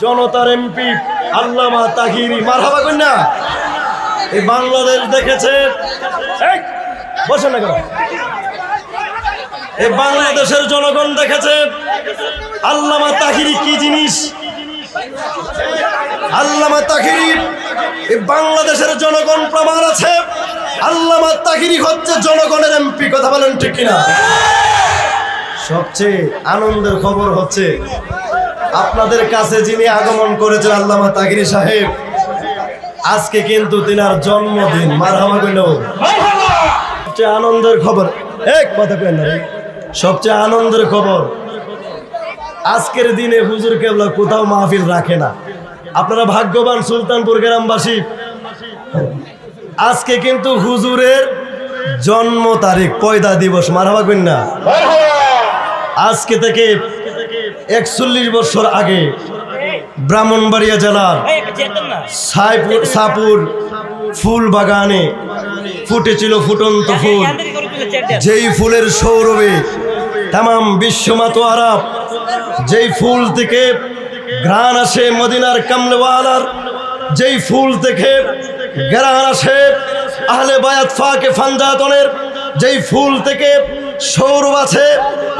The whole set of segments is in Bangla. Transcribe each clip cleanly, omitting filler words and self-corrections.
জনতার এমপি আল্লামা তাহিরি, মারহাবা কন্যা। এই বাংলাদেশ দেখেছে, বসে না কেন, এই বাংলাদেশের জনগণ দেখেছে আল্লামা তাহিরি কি জিনিস। আল্লামা তাহিরি, এই বাংলাদেশের জনগণ প্রমাণ আছে আল্লামা তাহিরি হচ্ছে জনগণের এমপি। কথা বলেন ঠিক কিনা? সবচেয়ে আনন্দের খবর হচ্ছে আপনাদের কাছে যিনি আগমন করেছেন আল্লামা তাহিরি সাহেব, আজকে কিন্তু তিনার জন্মদিন। মারহাবা কইল। সবচেয়ে আনন্দের খবর, এক কথা কইল না, সবচেয়ে আনন্দের খবর আজকের দিনে হুজুর কেবলা কোথাও মাহফিল রাখে না। আপনারা ভাগ্যবান সুলতানপুর গ্রামবাসী, আজকে কিন্তু হুজুরের জন্ম তারিখ, পয়দা দিবস। মারহাবা কন্যা। আজকে থেকে 41 বছর আগে ব্রাহ্মণবাড়িয়া জেলার সাপুর ফুল বাগানে ফুটেছিল ফুটন্ত ফুল, যেই ফুলের সৌরভে তামাম বিশ্ব মাতোয়ারা, যেই ফুল থেকে ঘ্রাণ আসে মদিনার কামলেওয়ালার, যেই ফুল থেকে ঘ্রাণ আসে আহলে বায়াত ফাকে ফানজাতনের, যেই ফুল থেকে সৌরভ আছে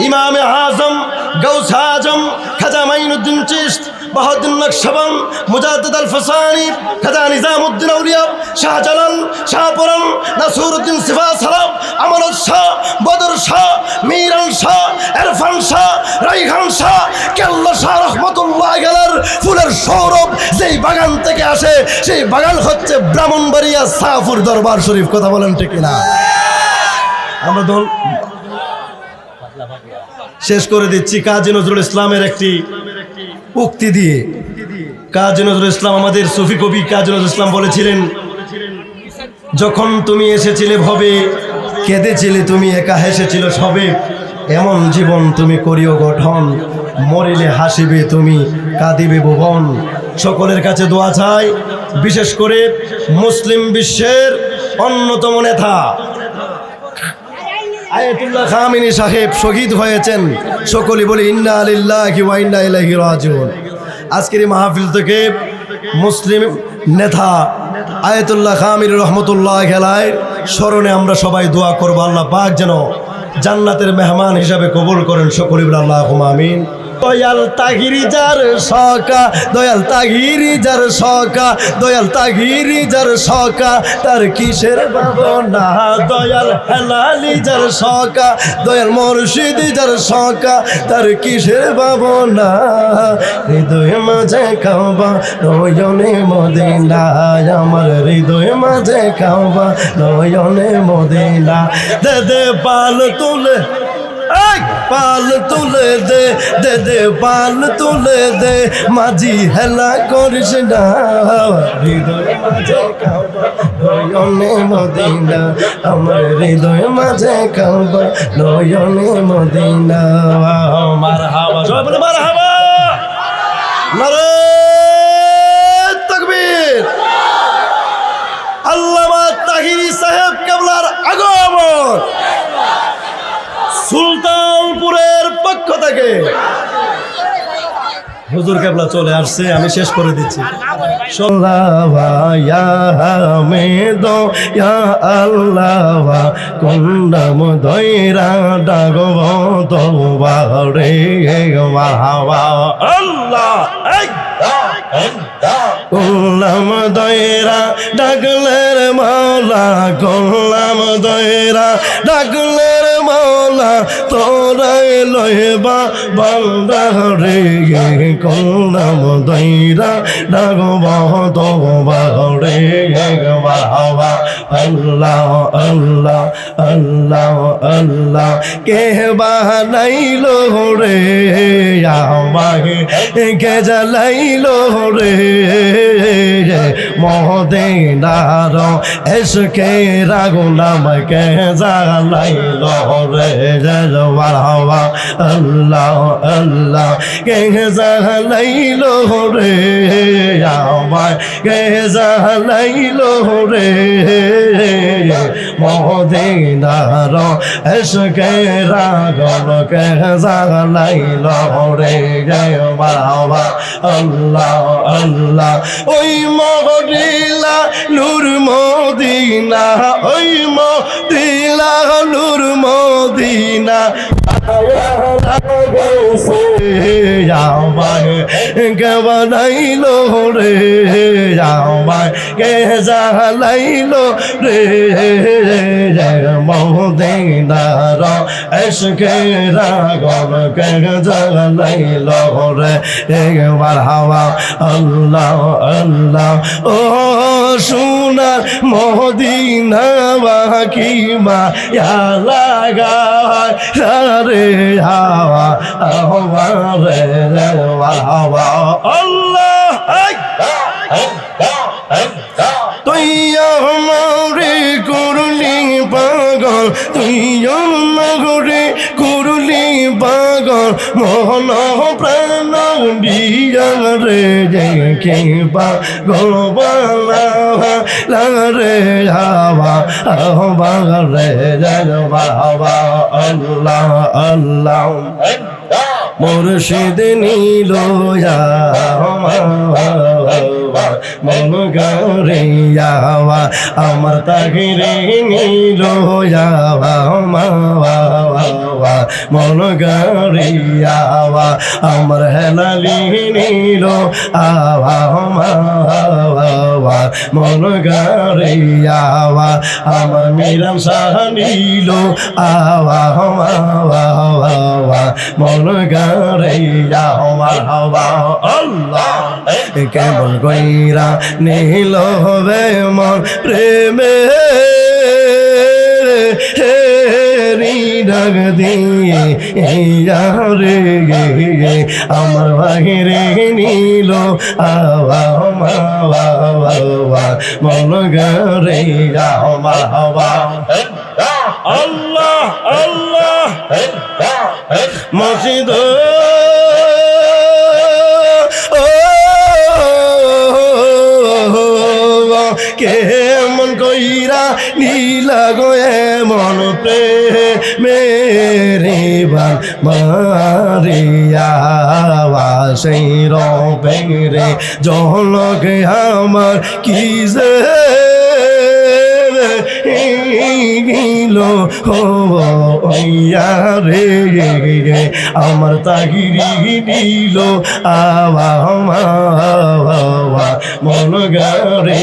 ইমামে আজম গাউস আজম খাজা মাইনুদ্দিন চিশত, বাহাউদ্দিন নকশবন্দ, মুজাদ্দিদ আল ফসানি, খাজা নিজামউদ্দিন আউলিয়া, শাহজালাল, শাহপুরম, নাসিরউদ্দিন সিফা সালাম, আমানত শাহ, বদর শাহ, মিরান শাহ, ইরফান শাহ, রাইহান শাহ, কেল্লা শাহ রহমতুল্লাহ আলাইহির ফুলের সৌরভ যেই বাগান থেকে আসে, সেই বাগান হচ্ছে ব্রাহ্মণবাড়িয়া সাপুর দরবার শরীফ। কথা বলেন ঠিক কিনা? আমরা শেষ করে দিচ্ছি কাজী নজরুল ইসলামের একটি উক্তি দিয়ে। কাজী নজরুল ইসলাম, আমাদের সুফি কবি কাজী নজরুল ইসলাম বলেছিলেন, যখন তুমি এসেছিলে ভবে কেঁদেছিলে তুমি, একা হেসেছিল সবে, এমন জীবন তুমি করিও গঠন, মরিলে হাসিবে তুমি কাঁদিবে ভুবন। সকলের কাছে দোয়া চাই, বিশেষ করে মুসলিম বিশ্বের অন্যতম নেতা আয়াতুল্লাহ খামিনী সাহেব শহীদ হয়েছেন। সকলেই বলি ইন্না লিল্লাহি ওয়া ইন্না ইলাইহি রাজিউন। আজকের এই মাহফিল থেকে মুসলিম নেতা আয়াতুল্লাহ খামিনী রহমতুল্লাহ আলাইহির স্মরণে আমরা সবাই দোয়া করব, আল্লাহ পাক যেন জান্নাতের মেহমান হিসাবে কবুল করেন। সকলেই বলি আল্লাহুম্মা আমিন। দয়াল তাহিরি যার সকা, দয়াল তাহিরি যার সকা, দয়াল তাহিরি যার সকা, তার কিসের ভাবনা, দয়াল হেলালি যার সকা, দয়াল মুর্শিদি যার সকা, তার কিসের ভাবনা, হৃদয় মাঝে কাবা নয়নে মদিনা, আমার হৃদয় মাঝে কাবা নয়নে মদিনা, দে দে পাল তুলে, পাল তুলে দে, দে দে পাল তুলে দে, মাঝি হেলা করিস না, হৃদয় মাঝে কাবা নয়নে মদিনা, আমার হৃদয় মাঝে কাবা নয়নে মদিনা। মারহাবা, সবাই বলে মারহাবা, নারে তাকবীর। আল্লামা তাহিরি সাহেব কেবলার আগমন সুলতানপুরের পক্ষ থেকে। হুজুর কেবলা চলে আসছে, আমি শেষ করে দিচ্ছি। কন্ডাম দৈরা ডাগব তোবারে আল্লাহ, কল্লাম দৈরা ডাকলের মাওলা, কল্লাম দৈরা ডাকলের মাওলা, তোরাই লইবা বান্দারে, কল্লাম দৈরা ডাকব তোবারে বাবা। আল্লাহ আল্লাহ আল্লাহ আল্লাহ, কে বানাইলো রে আমাকে, কে জ্বালাইলো রে মদিনার এসকে রাগুন, আমাকে জ্বালাইলো রে বাবা। আল্লাহ আল্লাহ, কে জ্বালাইলো রে আমায়, কে জ্বালাইলো রে মদিনার এসকে রাগলকে জাগালাইল রে বাবা আল্লাহ আল্লাহ ওই মদিনা নূর মদিনা ওই মদিনা নূর মদিনা কে বানাইলো রে আমায় কে জালাইলো রে মদিনার এসকে রাগল কে জালাইলো রে একবার হাওয়া আল্লাহ আল্লাহ ও সোনার মদিনা বাকি মা লাগায় রে হাওয়া হাওয়া রে হাওয়া আল্লাহ তুই আমারে করলি পাগল তুই আমারে করলি পাগল মোহন প্রাণ দিয়া রে দেখে পাগল বালা রে হাওয়া হাওয়া রে হাওয়া আল্লাহ আল্লাহ মুর্শিদ নীল মন গরিয়াওয়া আমার তাগিরে নীল মন গরিয়াওয়া আমার হেলালি নীল আওয়া মন গরিয়াওয়া আমার মিরাম শাহ নীল আওয়া মন গরিয়া আমার হাওয়া আল্লাহ কেমন কইরা নীল হবে মন প্রেমে ডাক দিয়ে রে আমার বাহিরে নীল আওয়া মন গরে আমার হাওয়া আল্লাহ আল্লাহ মসজিদ কেমন কইরা নীলা গোয়ে মন মেরে বান মারিয়া সেই রে জলকে আমার কি যে গিল রে আমার তাগিরি দিল আওয়া মন গরে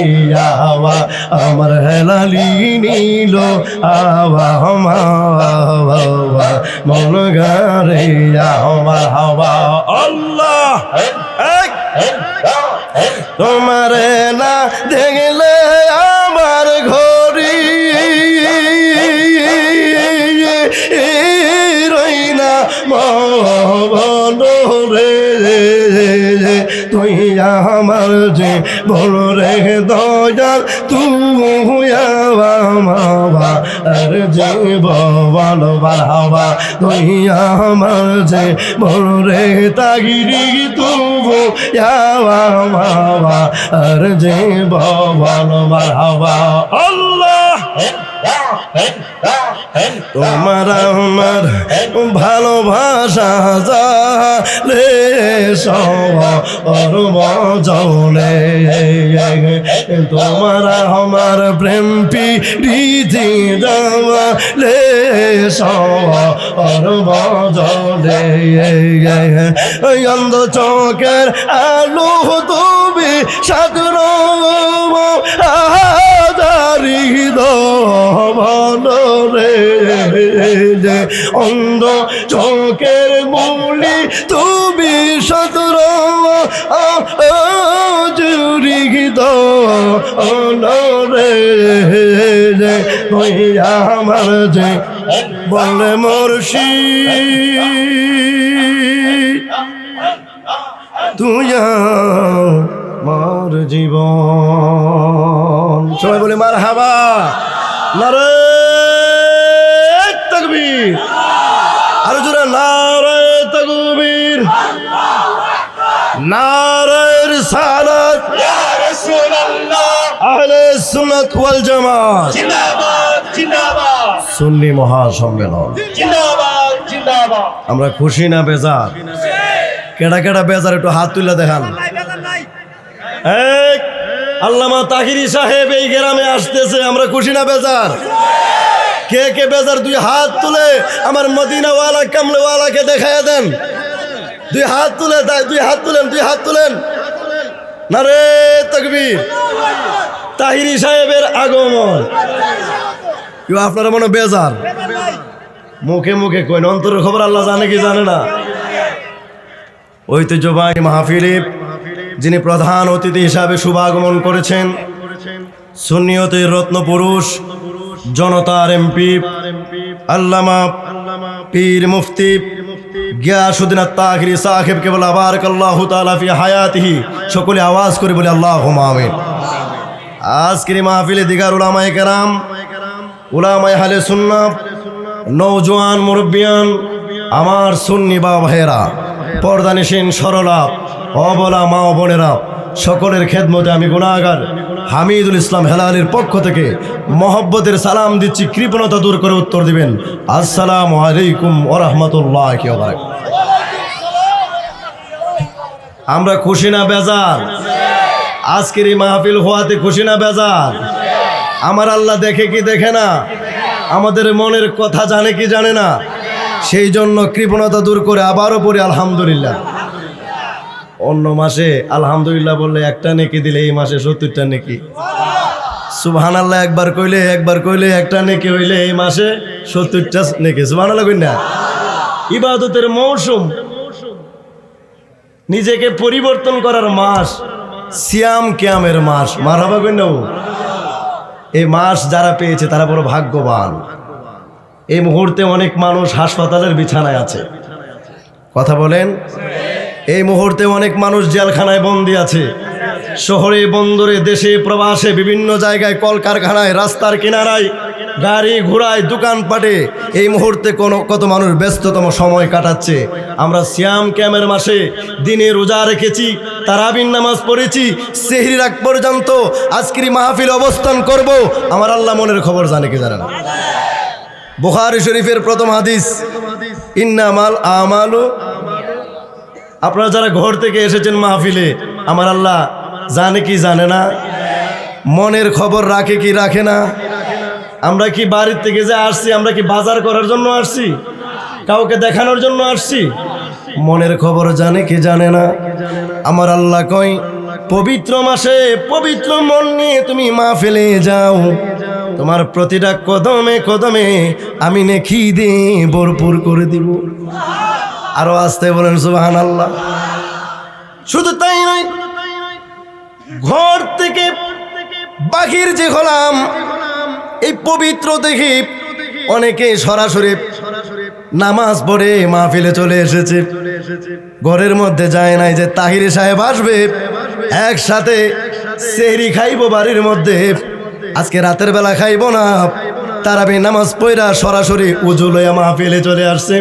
আওয়া আমার হেলালি নিল আওয়া মন গরে আমার হাওয়া আল্লাহ তোমারে না দেখলে আমার ঘরি রইনা মন রে তুই আমার যে বল রে দয়াল তুই মাবা আর যে বল বাড়াবা তুই আমার যে বল রে তাগিরি তুবু মাবা আর যে বল বাড়াবা আল্লাহ তোমার আমার ভালোবাসা জালে সলে তোমার আমার প্রেম প্রীতি জালে সলে অন্ধ চোখের আলো তুমি সাগর রে অন্ধ চোখের মূলি তুমি সতর জুড়ি রে আমার যে বলে মুর্শিদ তুই আমার জীবন সবাই বলে মারহাবা নারে তাকবীর আরো জোরে নারে তাকবীর নারে রিসালাত ইয়া রাসূলুল্লাহ আহলে সুন্নাত ওয়াল জামাত জিন্দাবাদ জিন্দাবাদ, সুন্নি মহাসম্মেলন। জিন্দাবাদ, জিন্দাবাদ। আমরা খুশি না বেজার? কেডা কেডা বেজার একটু হাত তুলে দেখান। এই আল্লামা তাহিরি সাহেব এই গ্রামে আসতেছে, আমরা খুশি না বেজার? কে কে বেজার দুই হাত তুলে আমার মদিনাওয়ালা কামলেওয়ালাকে দেখায় দেন। দুই হাত তুলে, দুই হাত তুলেন, দুই হাত তুলেন। নারে তাকবীর। তাহিরি সাহেবের আগমন। কেউ আপনারা মনে বেজার? মুখে মুখে কইন, অন্তরের খবর আল্লাহ জানে কি জানে না? ঐতিহ্যবাহী মাহফিলে যিনি প্রধান অতিথি হিসাবে শুভাগমন করেছেন, সুন্নিয়তের রত্নপুরুষ, জনতার এমপি, আল্লামা পীর মুফতি গিয়াসউদ্দিন আত-তাহিরি সাহেব কেবল বারাকাল্লাহু তাআলা ফি হায়াতিহি। সকলে আওয়াজ করে বলি আল্লাহুম্মা আমিন। আজকের মাহফিলে দিগার উলামায়ে কেরাম, উলামায়ে আহলে সুন্নাহ, নওজোয়ান মুরব্বিয়ান, আমার সুন্নি বাবা ভাইয়েরা, পর্দানিসীন সরলা অবলা মা ও বোনেরা, সকলের খেদমতে আমি গুনাহগার হামিদুল ইসলাম হেলালির পক্ষ থেকে মহব্বতের সালাম দিচ্ছি। কৃপণতা দূর করে উত্তর দিবেন আসসালামু আলাইকুম ওয়া রাহমাতুল্লাহি ওয়া বারাকাতুহু। আমরা খুশি না বেজার? আজকের এই মাহফিল হওয়াতে খুশি না বেজার? আমার আল্লাহ দেখে কি দেখে না? আমাদের মনের কথা জানে কি জানে না? সেই জন্য কৃপণতা দূর করে আবারও পড়ি আলহামদুলিল্লাহ। অন্য মাসে আলহামদুলিল্লাহ বললে একটা নেকি দিলে এই মাসে 70টা নেকি। সুবহানাল্লাহ একবার কইলে একটা নেকি হইলে এই মাসে 70টা নেকি। সুবহানাল্লাহ কই না? ইবাদতের মৌসুম, নিজেকে পরিবর্তন করার মাস, সিয়াম কিয়ামের মাস। মারহাবা কই না? এই মাস যারা পেয়েছে তারা বড় ভাগ্যবান। এই মুহূর্তে অনেক মানুষ হাসপাতালের বিছানায় আছে, কথা বলেন। এই মুহূর্তে অনেক মানুষ জেলখানায় বন্দী আছে। শহরে বন্দরে, দেশে প্রবাসে, বিভিন্ন জায়গায়, কলকারখানায়, রাস্তার কিনারায়, গাড়ি ঘোড়ায়, দোকানপাটে এই মুহূর্তে কত মানুষ ব্যস্ততম সময় কাটাচ্ছে। আমরা সিয়াম কিয়ামের মাসে দিনে রোজা রেখেছি, তারাবির নামাজ পড়েছি, সেহরির আগ পর্যন্ত আজকের মাহফিল অবস্থান করব। আমার আল্লাহ মনের খবর জানে কি জানে না? বুখারী শরীফের প্রথম হাদিস, ইন্নামাল আমালু। আপনারা যারা ঘর থেকে এসেছেন মাহফিলে, আমার আল্লাহ জানে কি জানে না? মনের খবর রাখে কি রাখে না? আমরা কি বাড়ির থেকে যে আসছি, আমরা কি বাজার করার জন্য আসছি? কাউকে দেখানোর জন্য আসছি? মনের খবর জানে কি জানে না? আমার আল্লাহ কয়, পবিত্র মাসে পবিত্র মন নিয়ে তুমি মাহফিলে যাও, তোমার প্রতিটা কদমে কদমে আমি নেকি দিয়ে ভরপুর করে দিব। আরো আসতে বলেন সুবহানাল্লাহ। শুধু তাই নয়, ঘর থেকে বাহির যে হলাম, এই পবিত্র দেখি অনেকে সরাসরি নামাজ পড়ে মাহফিলে চলে এসেছে। ঘরের মধ্যে যায় নাই যে তাহিরি সাহেব আসবে, একসাথে সেহরি খাইব বাড়ির মধ্যে, আজকে রাতের বেলা খাইব না। তারাবি নামাজ পড়া সরাসরি উজু লইয়া মাহফিলে চলে আসছে।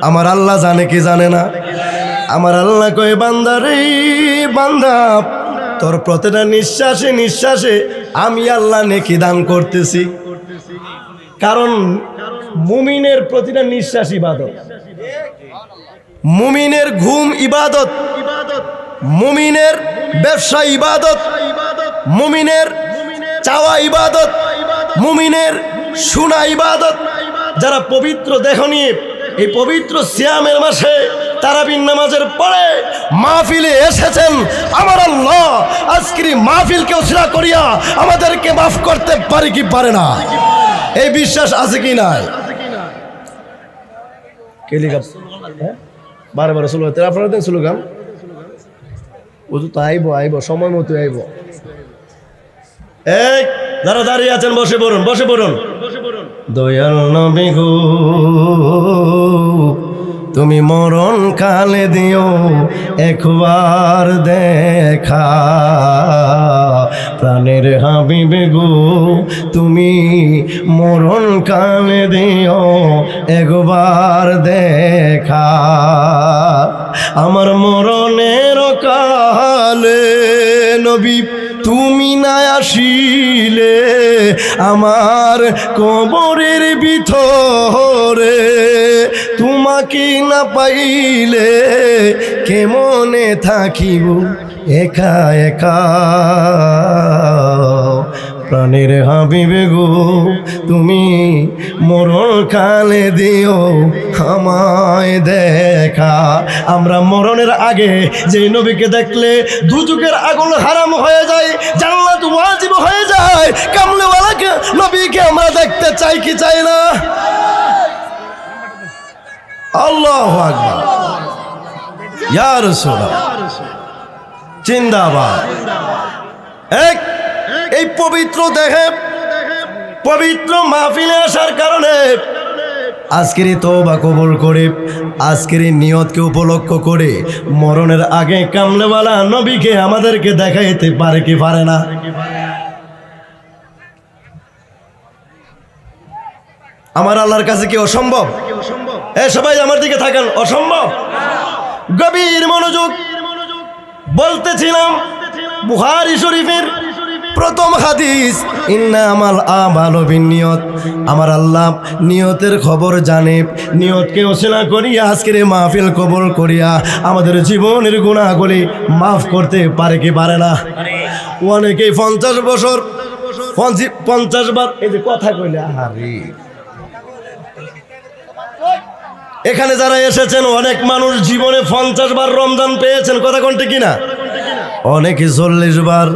আমার আল্লাহ জানে কি জানে না? আমার আল্লাহ কয়, বান্দা রে বান্দা, তোর প্রতিটা নিঃশ্বাসে নিঃশ্বাসে আমি আল্লাহ নেকি দান করতেছি। কারণ মুমিনের প্রতিটা নিঃশ্বাস ইবাদত, মুমিনের ঘুম ইবাদত, মুমিনের ব্যবসা ইবাদত, মুমিনের চাওয়া ইবাদত, মুমিনের শোনা ইবাদত। যারা পবিত্র দেহ নিয়ে এই পবিত্র সিয়ামের মাসে তারাবির নামাজের পরে মাহফিলে এসেছেন, আমার আল্লাহ আজকের মাহফিলকে উসরা করিয়া আমাদেরকে মাফ করতে পারে কি পারে না? এই বিশ্বাস আছে কি নাই? বারে বারে স্লোগান, আপনারা দেন স্লোগান। ও তো আইব সময় মতো আইব। এই যারা দাঁড়িয়ে আছেন বসে পড়ুন, বসে পড়ুন। দয়াল নবী গো, তুমি মরণ কালে দিও একবার দেখা, প্রাণের হাবিবে গো, তুমি মরণ কালে দিও একবার দেখা। আমার মরণের কালে নবী তুমি না আসিলে আমার কবরের ভিতরে, তোমাকে না পাইলে কেমনে থাকিব একা একা। প্রাণের হাবিবে গো তুমি মরণ কালে দিও আমায় দেখা। আমরা মরণের আগে যে নবীকে দেখলে দুজকের আগুন হারাম হয়ে যায়, জান্নাত ওয়াজিব হয়ে যায়, কামলেওয়ালাকে নবীকে আমরা দেখতে চাই কি চাই না? আল্লাহু আকবার, ইয়া রাসূলুল্লাহ জিন্দাবাদ। এই পবিত্র দেহে পবিত্র মাহফিলে আসার কারণে আজকের তওবা কবুল করে, আজকের নিয়তকে উপলক্ষ করে মরণের আগে কামলেওয়ালা নবীকে আমাদেরকে দেখাইতে পারে কি পারে না? আমার আল্লাহর কাছে কি অসম্ভব? সবাই আমার দিকে থাকেন, অসম্ভব। গভীর মনোযোগ। বলতেছিলাম বুখারী শরীফের প্রথম হাদিস, ইন্নামাল আমালু বিন্নিয়ত। আমার আল্লাহ নিয়তের খবর জানে। নিয়তকে ওসিলা করিয়া আজকের মাহফিল কবুল করিয়া আমাদের জীবনের গুনাহগুলি মাফ করতে পারে কি পারে না? অনেকেই 50 বছর 50 বার এই যে কথা কইলে, আরে এখানে যারা এসেছেন অনেক মানুষ জীবনে 50 বার রমজান পেয়েছেন, কথা কোনটা কিনা? অনেকে 40 বার,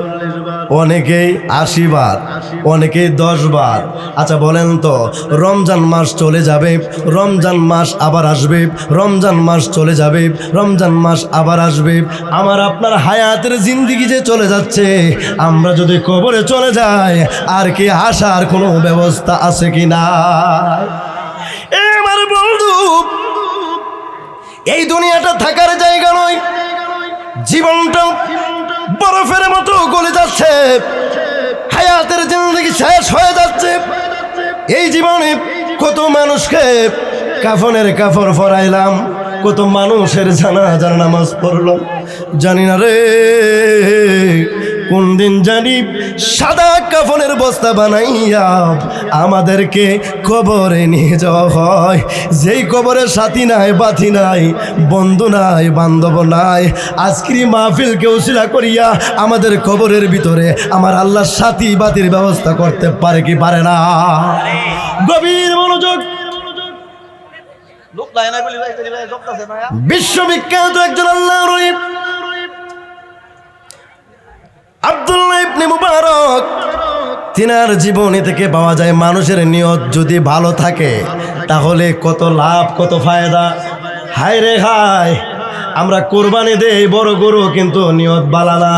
অনেকেই 80 বার, অনেকেই 10 বার। আচ্ছা বলেন তো, রমজান মাস চলে যাবে, রমজান মাস আবার আসবে, রমজান মাস চলে যাবে, রমজান মাস আবার আসবে, আমার আপনার হায়াতের জিন্দিগি যে চলে যাচ্ছে, আমরা যদি কবরে চলে যাই আর কি আসার কোনো ব্যবস্থা আছে কি না? আমার বন্ধু, এই দুনিয়াটা থাকার জায়গা নয়। জীবনটা বরফের মতো গলে যাচ্ছে, হায়াতের জিন্দেগি শেষ হয়ে যাচ্ছে। এই জীবনে কত মানুষকে কাফনের কাপড় পরাইলাম, কত মানুষের জানাজার নামাজ পড়লাম, জানি না রে কোন দিন জানি সাদা কাফনের বস্তা বানাইয়া আমাদেরকে কবরে নিয়ে যাওয়া হয়। যেই কবরে সাথী নাই, বাতি নাই, বন্ধু নাই, বান্ধব নাই। আজকের মাহফিলকে উসিলা করিয়া আমাদের কবরের ভিতরে আমার আল্লাহ সাথী বাতির ব্যবস্থা করতে পারে কি পারে না? গভীর মনোযোগ। বিশ্ববিখ্যাত একজন আল্লাহর ওলি আব্দুল্লাহ ইবনে মুবারক, তিনার জীবনী থেকে পাওয়া যায় মানুষের নিয়ত যদি ভালো থাকে তাহলে কত লাভ, কত ফায়দা। হায় রে হায়, আমরা কোরবানি দেই বড় গরু, কিন্তু নিয়ত বালা না।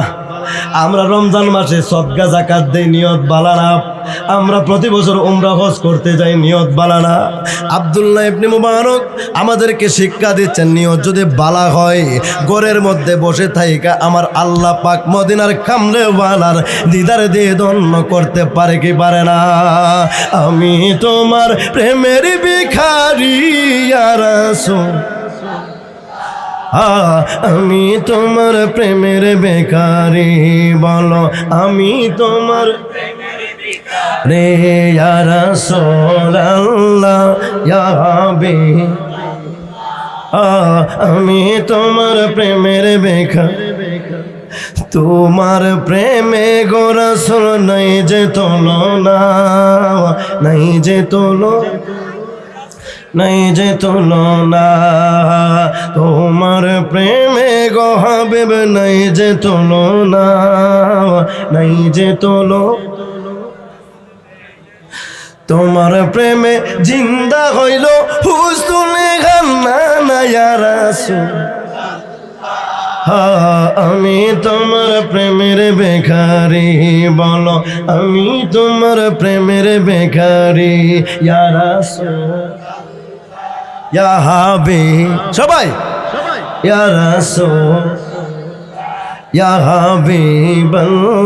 আমরা রমজান মাসে সদকা যাকাত দেই, নিয়ত বালা না। আমরা প্রতি বছর উমরা হজ করতে যাই, নিয়ত বালা না। আব্দুল্লাহ ইবনে মুবারক আমাদেরকে শিক্ষা দিচ্ছেন, নিয়ত যদি বালা হয়, ঘরের মধ্যে বসে থাইকা আমার আল্লাহ পাক মদিনার কামলেওয়ালার দিদার দিয়ে ধন্য করতে পারে কি পারে না? আমি তোমার প্রেমের ভিখারি ইয়া রাসূল, আমি তোমার প্রেমের বেকারি, বলো আমি তোমার রে ইয়া রাসূলুল্লাহ ইয়া হাবিব, আমি তোমার প্রেমের বেকারি, তোমার প্রেমে গো রাসূল নাই যে তুলনা, নাই যে তুলনা, নাই যে তুলনা, তোমার প্রেমে গো হাবিব নাই যে তুলনা, নাই যে তুলনা। তোমার প্রেমে জিন্দা হইল হুসনে গান্না ইয়া রাসূল, আমি তোমার প্রেমের বেকারি, বলো আমি তোমার প্রেমের বেকারি ইয়া রাসূল ইয়া হাবিব। সবাই ইয়া রাসূল ইয়া হাবিবাল্লাহ,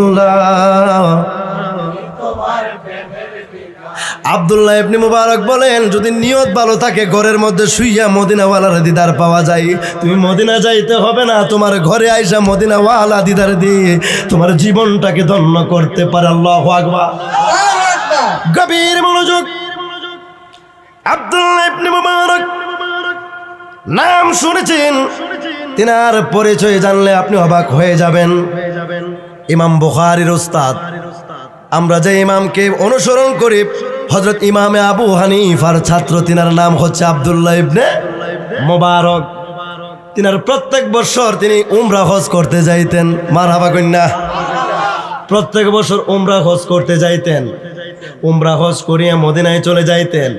আব্দুল্লাহ ইবনে মুবারক বলেন, যদি নিয়ত ভালো থাকে ঘরের মধ্যে শুইয়া মদিনাওয়ালার দিদার পাওয়া যায়। তুমি মদিনা যাইতে হবে না, তোমার ঘরে আইসা মদিনাওয়ালা দিদার দিয়ে তোমার জীবনটাকে ধন্য করতে পারে। আল্লাহু আকবার। গভীর মনোযোগ। আব্দুল্লাহ ইবনে মুবারক নাম শুনেছেন, তিনার পরিচয় জানলে আপনি অবাক হয়ে যাবেন। ইমাম বুখারীর উস্তাদ। আমরা যে ইমামকে অনুসরণ করি, হযরত ইমামে আবু হানিফার ছাত্র, তিনার নাম হচ্ছে আব্দুল্লাহ ইবনে মুবারক। তিনার প্রত্যেক বছর তিনি উমরা হজ করতে যাইতেন। মারহাবা কন্যা। প্রত্যেক বছর উমরা হজ করতে যাইতেন। উমরা হজ করিয়া মদিনায় চলে যাইতেন।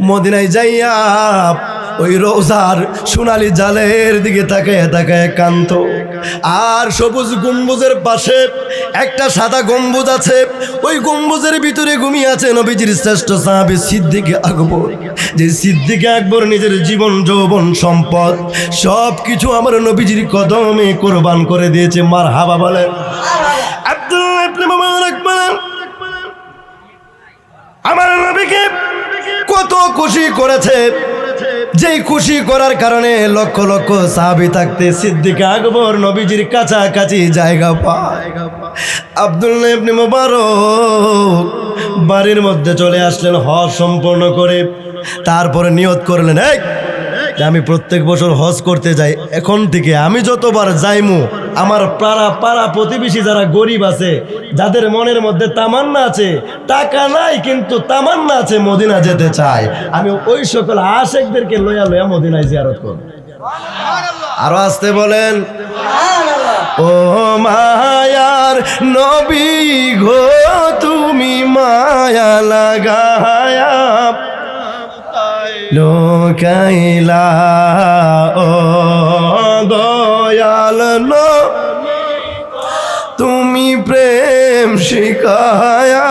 মদিনায় যাইয়া ওই রোজার সোনালি জালের দিকে তাকায় তাকায় কান্ত। আর সবুজ গম্বুজের পাশে একটা সাদা গম্বুজ আছে, ওই গম্বুজের ভিতরে ঘুমিয়ে আছে নবীজির শ্রেষ্ঠ সাহাবী সিদ্দিক আকবর। যে সিদ্দিক আকবর নিজের জীবন যৌবন সম্পদ সব কিছু আমার নবীজির কদমে কোরবান করে দিয়েছে। মারহাবা বলেন। আব্দুল্লাহ ইবনে মুবারক বলেন, আমার নবীকে কত খুশি করেছে, যেই খুশি করার কারণে লক্ষ লক্ষ সাহাবী থাকতে সিদ্দিক আকবর নবীজির কাছাকাছি জায়গা পায়। আব্দুল্লাহ ইবনে মুবারক বাড়ির মধ্যে চলে আসলেন হজ সম্পূর্ণ করে। তারপরে নিয়ত করলেন, যে আমি প্রত্যেক বছর হজ করতে যাই, এখন থেকে আমি যতবার যাইমু আমার পাড়া প্রতিবেশী যারা গরিব আছে, যাদের মনের মধ্যে তামান্না আছে, টাকা নাই কিন্তু তামান্না আছে মদিনা যেতে চায়, আমি ওই সকল আশেকদেরকে লইয়া লইয়া মদিনায় জিয়ারত করব। আরো আসতে বলেন। ও মায়ার নবী গো, তুমি মায়া লাগায়া লোকাইলা, ও দয়াল তুমি প্রেম শিখায়া,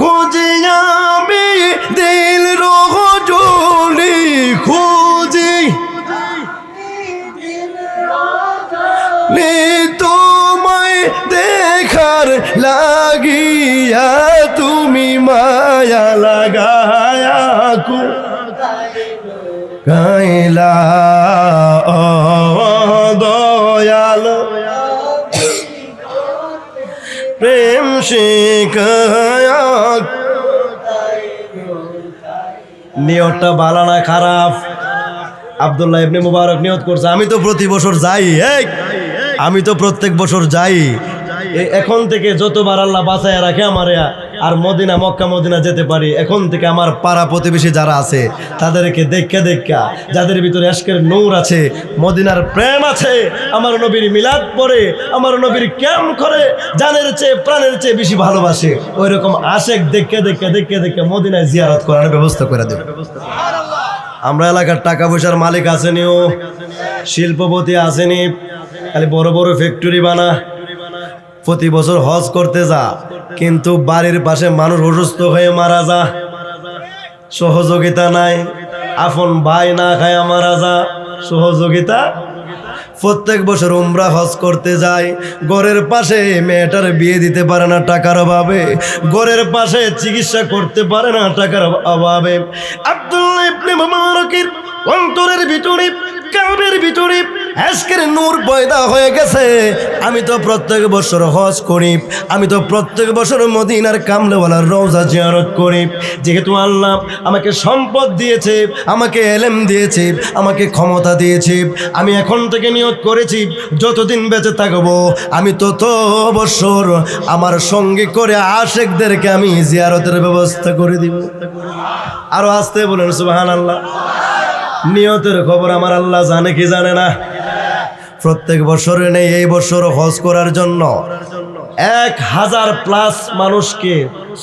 খুঁজি আমি দিল রজলি, খুঁজি তোমায় দেখার লাগিয়া, তুমি মায়া লাগায়া কাইলা, ও দয়াল প্রেম শিখায়া। নিয়তটা ভালো না খারাপ? আব্দুল্লাহ ইবনে মুবারক নিয়ত করছে, আমি তো প্রতি বছর যাই, আমি তো প্রত্যেক বছর যাই, এখন থেকে যতবার আল্লাহ বাঁচায় রাখে আমারে আর মদিনা মক্কা মদিনা যেতে পারি, এখন থেকে আমার পাড়া প্রতিবেশী যারা আছে তাদেরকে দেখা যাদের ভিতরে আশকের নূর আছে, মদিনার প্রেম আছে, আমার নবীর মিলাদ পড়ে, আমার নবীর ক্যাম্প করে, জানের চেয়ে প্রাণের চেয়ে বেশি ভালোবাসে, ওই রকম আশেক দেখে মদিনায় জিয়ারত করার ব্যবস্থা করে দেবে। আমরা এলাকার টাকা পয়সার মালিক আসেনি, ও শিল্পপতি আসেনি, খালি বড় বড় ফ্যাক্টরি বানা, প্রতি বছর হজ করতে যা, কিন্তু বাড়ির পাশে মানুষ অসুস্থ হয়ে মারা যা, সহযোগিতা নাই, আপন ভাই না খায় মারা যা, সহযোগিতা। প্রত্যেক বছর উমরা হজ করতে যায়, ঘরের পাশে মেয়েটার বিয়ে দিতে পারে না টাকার অভাবে, ঘরের পাশে চিকিৎসা করতে পারে না টাকার অভাবে। আব্দুল্লাহ ইবনে মুবারকের অন্তরের ভিতরে, কালবের ভিতরে আজকের নূর পয়দা হয়ে গেছে। আমি তো প্রত্যেক বছর হজ করি, আমি তো প্রত্যেক বছর মদিনার কামলেওয়ালার রওজা জিয়ারত করি। যেহেতু আল্লাহ আমাকে সম্পদ দিয়েছে, আমাকে এলেম দিয়েছে, আমাকে ক্ষমতা দিয়েছে, আমি এখন থেকে নিয়ত করেছি যতদিন বেঁচে থাকবো আমি তত বছর আমার সঙ্গে করে আশেকদেরকে আমি জিয়ারতের ব্যবস্থা করে দিব। আরো আসতে বলেন সুবহানাল্লাহ। নিয়তের খবর আমার আল্লাহ জানে কি জানে না? প্রত্যেক বছরে নেই, এই বছর হজ করার জন্য 1000+ মানুষকে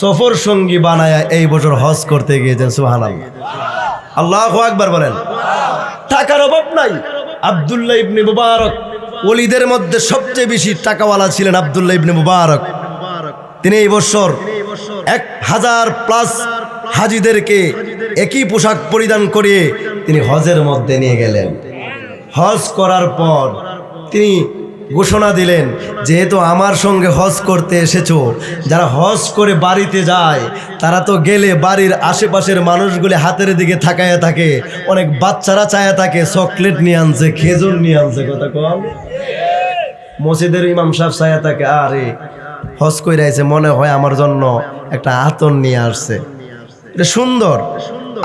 সফর সঙ্গী বানায়া এই বছর হজ করতে গিয়েছেন। সুবহানাল্লাহ, আল্লাহু আকবার বলেন। টাকার অভাব নাই। আব্দুল্লাহ ইবনে মুবারক ওলিদের মধ্যে সবচেয়ে বেশি টাকাওয়ালা ছিলেন আব্দুল্লাহ ইবনে মুবারক। তিনি এই বছর 1000+ হাজিদেরকে একই পোশাক পরিধান করিয়ে তিনি হজের মধ্যে নিয়ে গেলেন। হজ করার পর তিনি ঘোষণা দিলেন, যেহেতু আমার সঙ্গে হজ করতে এসেছো, যারা হজ করে বাড়িতে যায় তারা তো গেলে বাড়ির আশেপাশের মানুষগুলি হাতের দিকে তাকায়া থাকে, অনেক বাচ্চারা চায়া থাকে চকলেট নিয়ে আনছে, খেজুর নিয়ে আনছে, কথা কম। মসজিদের ইমাম সাহেব চায়া থাকে, আরে হজ কইরা আইছে, মনে হয় আমার জন্য একটা আতর নিয়ে আসছে। এটা সুন্দর।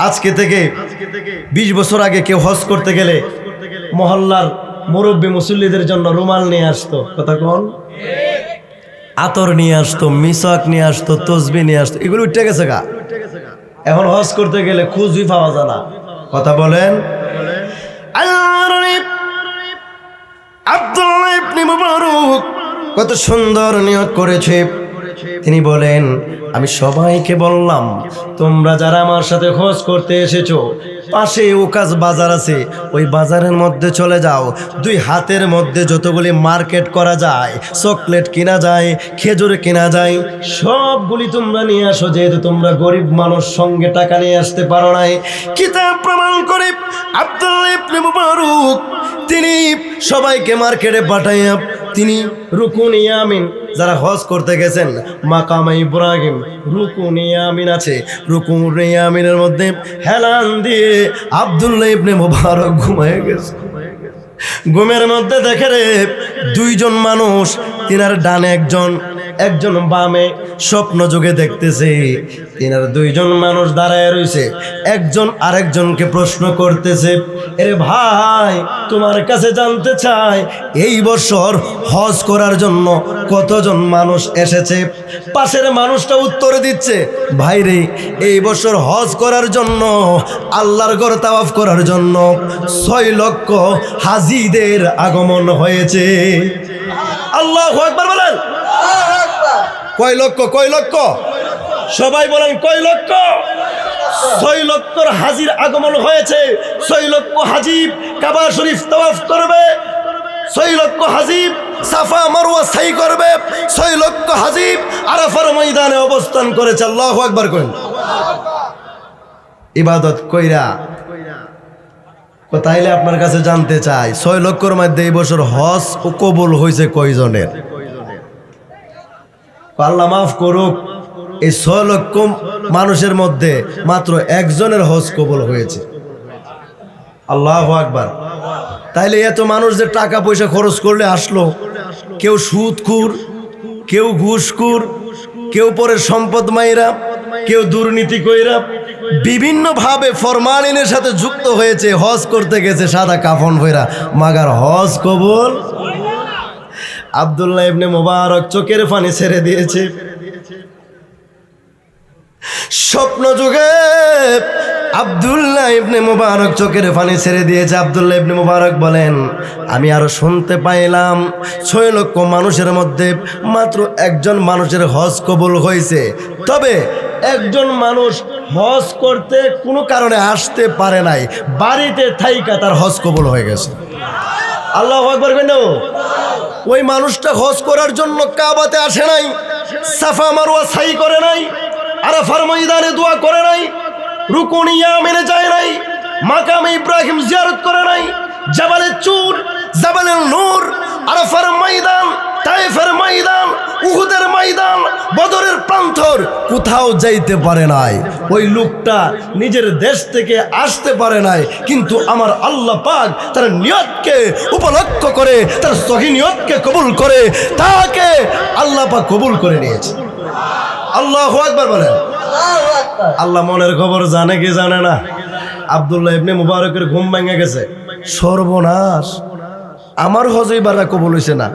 আজকে থেকে 20 বছর আগে কেউ হজ করতে গেলে মহল্লার মুরব্বী মুসল্লিদের জন্য রুমাল নিয়ে আসতো, কথা কোন, আতর নিয়ে আসতো, মিসাক নিয়ে আসতো, তসবি নিয়ে আসতো, এগুলো উঠে গেছে গা। এখন হজ করতে গেলে খুঁজই পাওয়া যায় না, কথা বলেন। আব্দুল্লাহ ইবনে মুবারক কত সুন্দর নিয়ত করেছে। তিনি বলেন, আমি সবাইকে বললাম, তোমরা যারা আমার সাথে হজ করতে এসেছো, পাশে ওকাজ বাজার আছে, ওই বাজারের মধ্যে চলে যাও। 2 হাতের মধ্যে যতগুলি মার্কেট করা যায়, চকলেট কিনা যায়, খেজুর কিনা যায়, সবগুলি তোমরা নিয়ে আসো। যেহেতু তোমরা গরিব মানুষ, সঙ্গে টাকা নিয়ে আসতে পারো নাই। কিতাব প্রমাণ করে আব্দুল্লাহ ইবনে মুবারক তিনি সবাইকে মার্কেটে পাঠাইয়া তিনি রুকুন ইয়ামিন, যারা হজ করতে গেছেন মাকামে ইব্রাহিম রুকুন ইয়ামিন আছে, রুকুন ইয়ামিনের মধ্যে হেলান দিয়ে আব্দুল্লাহ ইবনে মুবারক ঘুমায় গেছে। ঘুমের মধ্যে দেখে রে 2 জন মানুষ, তিনার ডানে একজন বামে, স্বপ্ন যুগে দেখতেছে তিনার 2 জন মানুষ দাঁড়ায় রয়েছে। একজন আরেকজনকে প্রশ্ন করতেছে, এরে ভাই, তোমার কাছে জানতে চাই এই বছর হজ করার জন্য কতজন মানুষ এসেছে? পাশের মানুষটা উত্তর দিচ্ছে, ভাই রে, এই বছর হজ করার জন্য, আল্লাহর ঘর তাওয়াফ করার জন্য 6 লক্ষ হাজিদের আগমন হয়েছে। আল্লাহু আকবার বলেন। কয় লক্ষ? কয় লক্ষ? সবাই বলেন কয় লক্ষ? 6 লক্ষর হাজির আগমন হয়েছে। 6 লক্ষ হাজিব কাবা শরীফ তাওয়াফ করবে, 6 লক্ষ হাজিব সাফা মারওয়া সাই করবে, 6 লক্ষ হাজিব আরাফার ময়দানে অবস্থান করেছে। আল্লাহু আকবার করেন। ইবাদত কইরা তাইলে আপনার কাছে জানতে চাই, 6 লক্ষর মধ্যে এই বছর হজ ও কবুল হয়েছে কয়জনের? আল্লাহ মাফ করুক, এই 6 লক্ষ মানুষের মধ্যে মাত্র 1 জনের হজ কবুল হয়েছে। আল্লাহু আকবার। তাইলে এত মানুষ যে টাকা পয়সা খরচ করলে আসলো, কেউ সুদখোর, কেউ ঘুষখোর, কেউ পরে সম্পদ মাইরা, কেউ দুর্নীতি কইরা, বিভিন্ন ভাবে ফরমানিনের সাথে যুক্ত হয়েছে, হজ করতে গেছে সাদা কাফন পরা, মাগার হজ কবুল। আব্দুল্লাহ ইবনে মুবারক চোখের পানি ছেড়ে দিয়েছে। স্বপ্ন যুগে আব্দুল্লাহ ইবনে মুবারক চোখের পানি ছেড়ে দিয়েছে। আব্দুল্লাহ ইবনে মুবারক বলেন, আমি আরো শুনতে পাইলাম 6 লক্ষ মানুষের মধ্যে মাত্র 1 জন মানুষের হজ কবুল হয়েছে। তবে 1 জন মানুষ হজ করতে কোনো কারণে আসতে পারে নাই, বাড়িতে থাইকা তার হজ কবুল হয়ে গেছে। আল্লাহু আকবার কেন? ওই মানুষটা হজ করার জন্য কাবাতে আসে নাই, সাফা মারওয়া সাই করে নাই, আরাফার ময়দানে দোয়া করে নাই, রুকুন ইয়ামিনে যায় নাই, মাকামে ইব্রাহিম জিয়ারত করে নাই, জাবালে চুর, জাবালে নূর, আরাফার ময়দান, তায়েফের ময়দান, উহুদের ময়দান, বদরের প্রান্তর কোথাও যাইতে পারে নাই। ওই লোকটা নিজের দেশ থেকে আসতে পারে নাই, কিন্তু আমার আল্লাহ পাক তার নিয়তকে উপলক্ষ করে, তার সহি নিয়তকে কবুল করে, তাকে আল্লাহ পাক কবুল করে নিয়েছে। আল্লাহু আকবার বলেন। আল্লাহ মনের খবর জানে কি জানে না? আব্দুল্লাহ ইবনে মুবারকের ঘুম ভেঙে গেছে, সর্বনাশ, আমার হজ এবার কবুল হয়েছে না,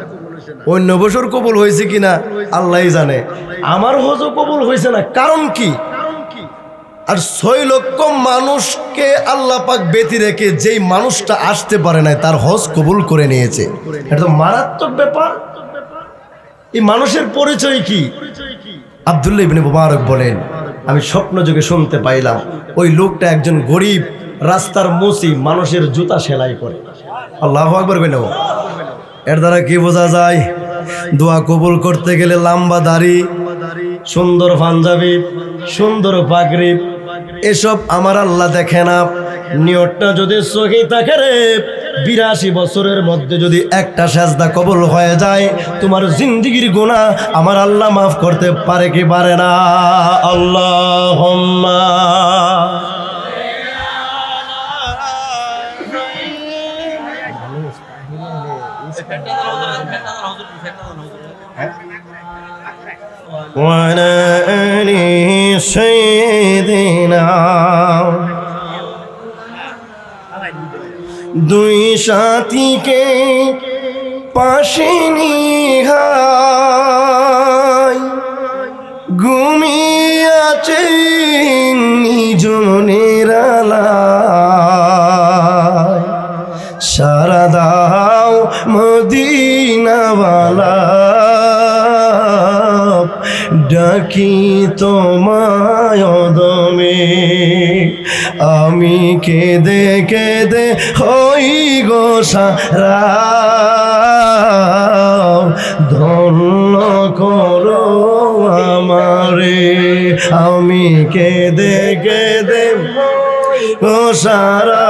অন্য বছর কবুল হয়েছে কিনা আল্লাহই জানে, আমার হজও কবুল হয়েছে না, কারণ কি? আর 6 লক্ষ মানুষকে আল্লাহ পাক ব্যতি রেখে যেই মানুষটা আসতে পারে নাই তার হজ কবুল করে নিয়েছে। এটা তো মারাত্মক ব্যাপার। এই মানুষের পরিচয় কি? আব্দুল্লাহ ইবনে মুবারক বলেন, আমি স্বপ্ন যুগে শুনতে পাইলাম ওই লোকটা একজন গরিব, রাস্তার মুসি, মানুষের জুতা সেলাই করে। আল্লাহু আকবার কেন? এর দ্বারা কি বোঝা যায়? দোয়া কবুল করতে গেলে লম্বা দাড়ি, সুন্দর পাঞ্জাবি, সুন্দর পাগড়ি, এসব আমার আল্লাহ দেখে না। নিয়তটা যদি সহি থাকে রে, 82 বছরের মধ্যে যদি একটা সেজদা কবুল হয়ে যায়, তোমার জিন্দেগির গুনাহ আমার আল্লাহ মাফ করতে পারে কি পারে না? আল্লাহুম্মা وعلى آل سيدنا দুই সাথীকে পাশে নিহাই ঘুমিয়ে আছেন নিজনের আলায়, সারা দাও মদিনাওয়ালা ডাকি তোমায় দমে, আমি কেঁদে কেঁদে হই গো সারা, ধন্য করো আমারে, আমি কেঁদে কেঁদে গো সারা,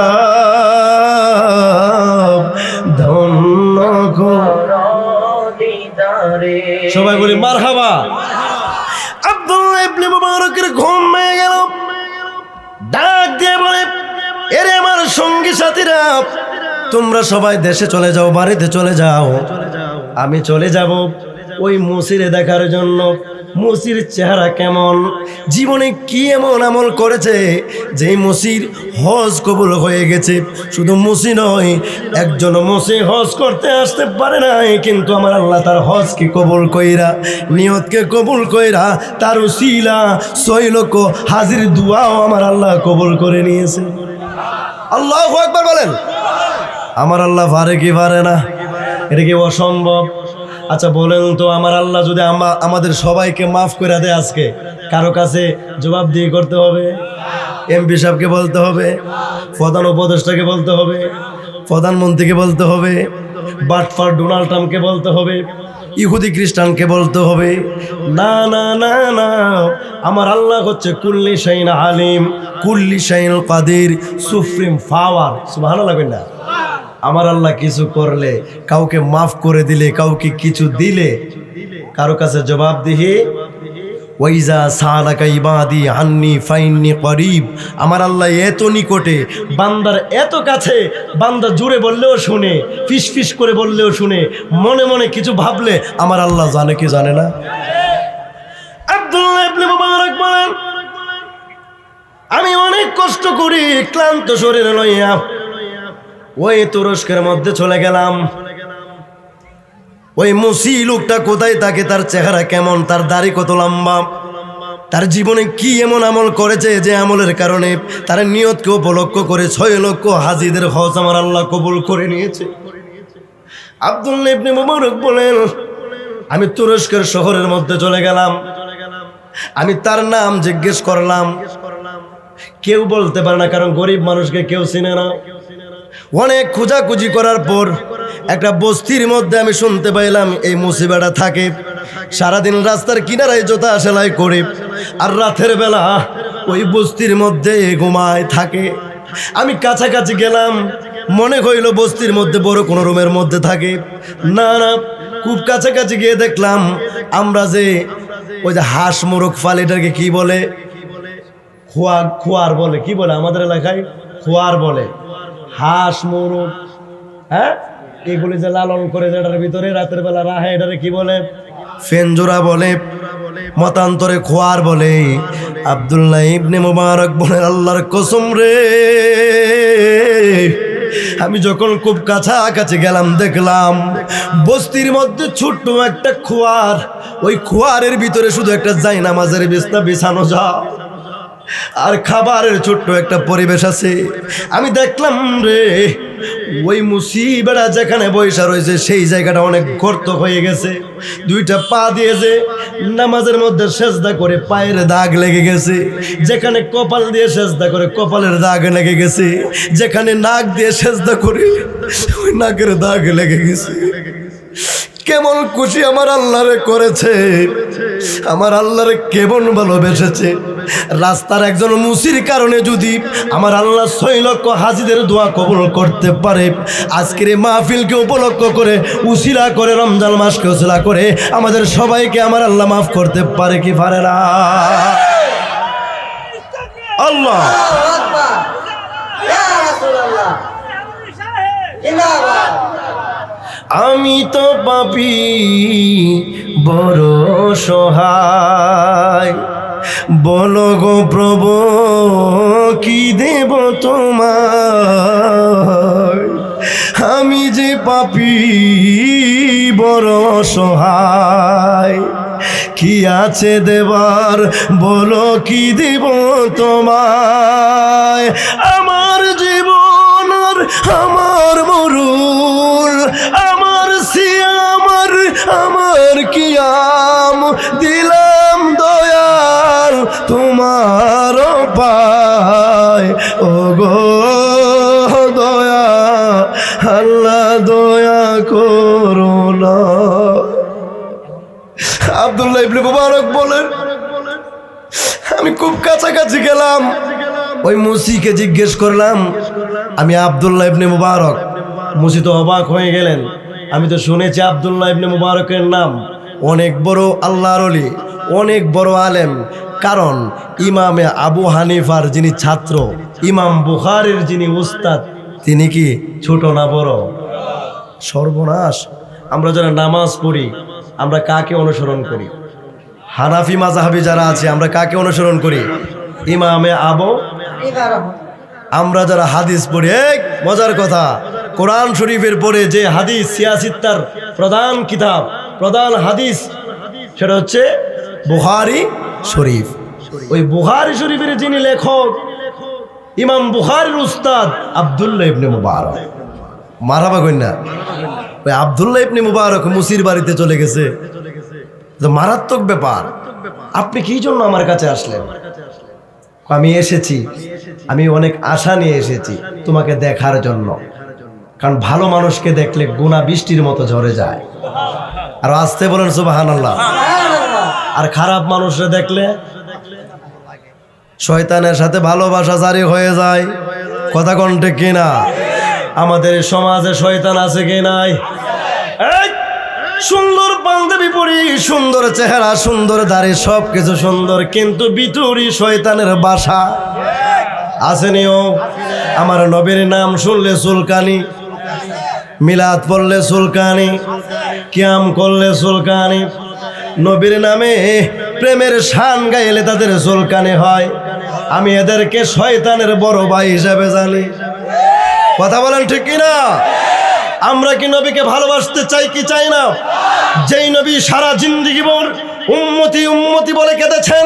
ধন্য করো দিদারে। সবাই বলি মারহাবা। আব্দুল্লাহ ইবনে মুবারকের ঘুম ভেঙে গেল, ডাক দিয়ে বলে, এরে আমার সঙ্গী সাথীরা, তোমরা সবাই দেশে চলে যাও, বাড়িতে চলে যাও, আমি চলে যাব ওই মুসিরে দেখার জন্য। মুসির চেহারা কেমন, জীবনে কি এমন আমল করেছে যে মুসির হজ কবুল হয়ে গেছে। শুধু মুসি নয়, একজন মুসি হজ করতে আসতে পারে নাই, কিন্তু আমার আল্লাহ তার হজকে কবুল কইরা, নিয়তকে কবুল কইরা, তার উসিলা 6 লক্ষ হাজির দুয়াও আমার আল্লাহ কবুল করে নিয়েছে। আল্লাহু আকবার বলেন। আমার আল্লাহ পারে কি পারে না? এটা কি অসম্ভব? আচ্ছা বলেন তো, আমার আল্লাহ যদি আমাদের সবাইকে মাফ করে দেয়, আজকে কারো কাছে জবাবদিহি করতে হবে? এমপি সাহেবকে বলতে হবে, প্রধান উপদেষ্টাকে বলতে হবে, প্রধানমন্ত্রীকে বলতে হবে, বাটফার ডোনাল্ড ট্রাম্পকে বলতে হবে, ইহুদি খ্রিস্টানকে বলতে হবে? না না না না, আমার আল্লাহ হচ্ছে কুল্লি শাইন আলিম, কুল্লি শাইন কাদির, সুপ্রিম পাওয়ার। সুবহানাল্লাহ না? আমার আল্লাহ কিছু করলে, কাউকে মাফ করে দিলে, কাউকে কিছু দিলে, কারো কাছে জবাবদিহি। ওয়াইজা সালাকা ইবাদি আন্নি ফাইন্নি করিব, আমার আল্লাহ এত নিকটে, বান্দার এত কাছে, বান্দা জুড়ে বললেও শুনে, ফিস ফিস করে বললেও শুনে, মনে মনে কিছু ভাবলে আমার আল্লাহ জানে কি জানে না? আব্দুল্লাহ ইবনে মুবারক বলেন, আমি অনেক কষ্ট করি, ক্লান্ত শরীরে লইয়া ওই তুরস্কের মধ্যে চলে গেলাম। ওই মুসি লোকটা কোথায় থাকে, তার চেহারা কেমন, তার দাড়ি কত লম্বা, তার জীবনে কি এমন আমল করেছে যে আমলের কারণে তার নিয়তকে উপলক্ষ করে 6 লক্ষ হাজিদের হজ আমার আল্লাহ কবুল করে নিয়েছে। আব্দুল্লাহ ইবনে মুবারক বলেন, আমি তুরস্কের শহরের মধ্যে চলে গেলাম, আমি তার নাম জিজ্ঞেস করলাম, কেউ বলতে পারে না, কারণ গরিব মানুষকে কেউ চিনে না। অনেক খোঁজাখুঁজি করার পর একটা বস্তির মধ্যে আমি শুনতে পাইলাম এই মুসিবাটা থাকে, সারাদিন রাস্তার কিনারায় জোতা সেলাই করে, আর রাতের বেলা ওই বস্তির মধ্যে ঘুমায় থাকে। আমি কাছাকাছি গেলাম, মনে হইল বস্তির মধ্যে বড় কোনো রুমের মধ্যে থাকে। না না, খুব কাছাকাছি গিয়ে দেখলাম, আমরা যে ওই যে হাঁস মোরগ ফাল, এটাকে কি বলে? খোয়ার বলে। কি বলে আমাদের এলাকায়? খোয়ার বলে। হাঁস মোরগ, হ্যাঁ, এগুলি যে লালন করে, যেটার ভিতরে রাতের বেলা রাহে, এটারে কি বলে? ফেনজোরা বলে, মতান্তরে খোয়ার বলে। আব্দুল্লাহ ইবনে মুবারক বলেন, আল্লাহর কসম রে, আমি যখন খুব কাছাকাছি গেলাম, দেখলাম বস্তির মধ্যে ছোট্ট একটা খোয়ার, ওই খোয়ারের ভিতরে শুধু একটা জায়নামাজের বিছনা বিছানো যায়, আর খাবারের ছোট্ট একটা পরিবেশ আছে। আমি দেখলাম রে, ওই মুসিবেরা যেখানে বৈশা রয়েছে সেই জায়গাটা অনেক গর্ত হয়ে গেছে, 2টা পা দিয়েছে নামাজের মধ্যে সেজদা করে পায়ের দাগ লেগে গেছে, যেখানে কপাল দিয়ে সেজদা করে কপালের দাগ লেগে গেছে, যেখানে নাক দিয়ে সেজদা করে ওই নাকের দাগ লেগে গেছে। কেমন খুশি আমার আল্লাহরে করেছে, আমার আল্লাহরে কেমন ভালোবেসেছে। রাস্তার একজন মুসির কারণে যদি আমার আল্লাহ 6 লক্ষ হাজিদের দোয়া কবুল করতে পারে, আজকের এই মাহফিলকে উপলক্ষ করে উসিলা করে রমজান মাসকে উসিলা করে আমাদের সবাইকে আমার আল্লাহ মাফ করতে পারে কি পারে না? আল্লাহ আমি তো পাপী বড় সহায়, বলো গো প্রভু কি দেব তোমার। আমি যে পাপী বড় সহায়, কি আছে দেবার বলো কি দেব তোমায়। আমার জীবন আর আমার মরুল, আমার সিয়াম আমার কিয়াম, দিলাম দয়াল তোমার পায়। ও গো দয়া আল্লাহ দয়া করো না। আব্দুল্লাহ ইবনে মুবারক বলেন, আমি খুব কাছাকাছি গেলাম, ওই মুসিকে জিজ্ঞেস করলাম আমি আব্দুল্লাহ ইবনে মুবারক। মুসি তো অবাক হয়ে গেলেন, আমি তো শুনেছি আব্দুল্লাহ ইবনে মুবারকের নাম, অনেক বড় আল্লাহর ওলি, অনেক বড় আলেম। কারণ ইমামে আবু হানিফার যিনি ছাত্র, ইমাম বুখারীর যিনি উস্তাদ, তিনি কি ছোট না বড়? সর্বনাশ! আমরা যারা নামাজ পড়ি আমরা কাকে অনুসরণ করি? হানাফি মাযহাবী যারা আছে আমরা কাকে অনুসরণ করি? ইমামে আবু। আমরা যারা হাদিস পড়ি, মজার কথা, কোরআন শরীফের পরে যে হাদিস সিয়াসিত্তার প্রধান কিতাব, প্রধান হাদিস, সেটা হচ্ছে বুখারী শরীফ। ওই বুখারী শরীফের যিনি লেখক, ইমাম বুখারীর উস্তাদ আব্দুল্লাহ ইবনে মুবারক। মারহাবা কইনা? ওই আব্দুল্লাহ ইবনে মুবারক মুসির বাড়িতে চলে গেছে। তো মারাত্মক ব্যাপার। আপনি কি জন্য আমার কাছে আসলেন? আমি এসেছি, আমি অনেক আশা নিয়ে এসেছি তোমাকে দেখার জন্য। কারণ ভালো মানুষকে দেখলে গুনাহ বৃষ্টির মতো ঝরে যায়। আর আসতে বলেন সুবহানাল্লাহ। আর খারাপ মানুষরা দেখলে শয়তানের সাথে ভালোবাসা জারি হয়ে যায়। কথা কণ্ঠে কিনা? আমাদের সমাজে শয়তান আছে কি নাই? সুন্দর পাঞ্জাবি পরি, সুন্দর চেহারা, সুন্দর দাড়ি, সব কিছু সুন্দর, কিন্তু ভিতরি শয়তানের বাসা আসেনিও। আমার নবীর নাম শুনলে চুলকানি, মিলাদ পড়লে চুলকানি, কিয়াম করলে চুলকানি, নবীর নামে প্রেমের শান গাইলে তাদের চুলকানি হয়। আমি এদেরকে শয়তানের বড় ভাই হিসাবে জানি। কথা বলেন ঠিক কিনা? আমরা কি নবীকে ভালোবাসতে চাই কি চাই না? যেই নবী সারা জিন্দেগি ভর উম্মতি উম্মতি বলে কেঁদেছেন,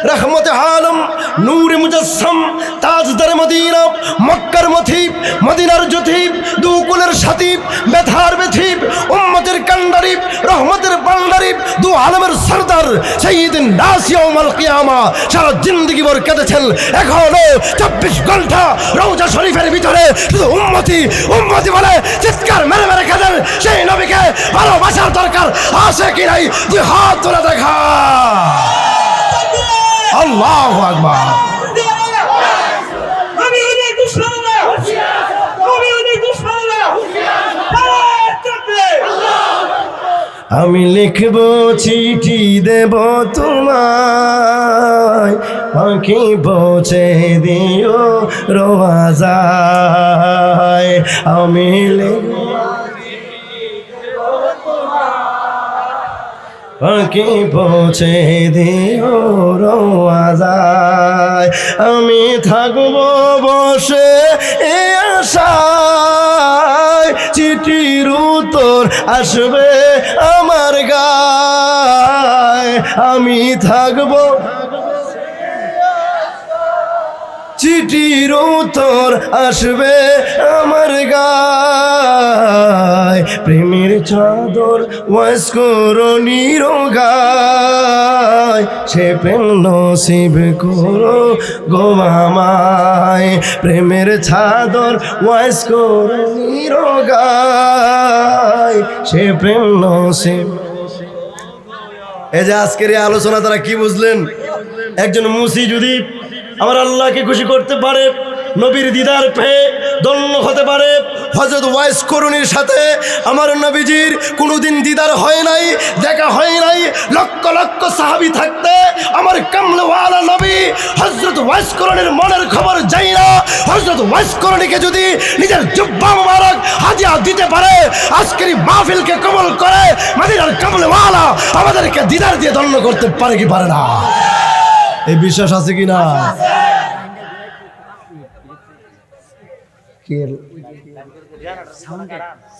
রহমতে আলম, নূরে মুজাসসাম, তাজদার মদিনা, মক্কার মথিব, মদিনার জ্যোতিব, দুকুলের সাতিব, ব্যথার ব্যথিব, উম্মতের কান্ডারিব, রহমতের পান্ডারিব, দু আলমের সরদার সাইয়্যিদুন নাস ইয়াউমাল কিয়ামা সারা জিন্দেগি ভর কেঁদেছেন। এখনো 24 ঘন্টা রওজা শরীফের ভিতরে শুধু উম্মতি উম্মতি বলে চিৎকার মেরে মেরে কেঁদেন। সেই নবীকে ভালোবাসার দরকার আছে কি নাই? দুই হাত তুলে দেখা। আল্লাহু আকবার। আমি লিখব চিঠি দেব তোমায়, পাখি পৌঁছে দিও রোয়াজায়। আমি লিখব পাখি পৌঁছে দিও রোয়াজায়। আমি থাকব বসে এ আশায়, চিঠির উত্তর আসবে আমার গায়। আমি থাকব চিঠির উত্তর আসবে আমার গায়। প্রেমের চাদর ওয়াস করো নিরোগায়, সে প্রেম নসিব করো গো আমায়। প্রেমের চাদর ওয়াস করো নিরোগায়, সে প্রেম নসিব। এই যে আজকের এই আলোচনা তারা কি বুঝলেন? একজন মুসি যদি আমার আল্লাহকে খুশি করতে পারে, নবীর দিদার পেয়ে ধন্য হতে পারে। হযরত ওয়াইস করুণীর সাথে আমার নবীজির কোনোদিন দিদার হয় নাই, দেখা হয় নাই। লক্ষ লক্ষ সাহাবী থাকতে আমার কামলেওয়ালা নবী হযরত ওয়াইস করুণীর মনের খবর যাই না। হযরত ওয়াইস করুণীকে যদি নিজের জুব্বা মোবারক হাদিয়া দিতে পারে, আজকের এই মাহফিলকে কবুল করে মদিনার কামলেওয়ালা আমাদেরকে দিদার দিয়ে ধন্য করতে পারে কি পারে না? এই বিশ্বাস আছে কি না?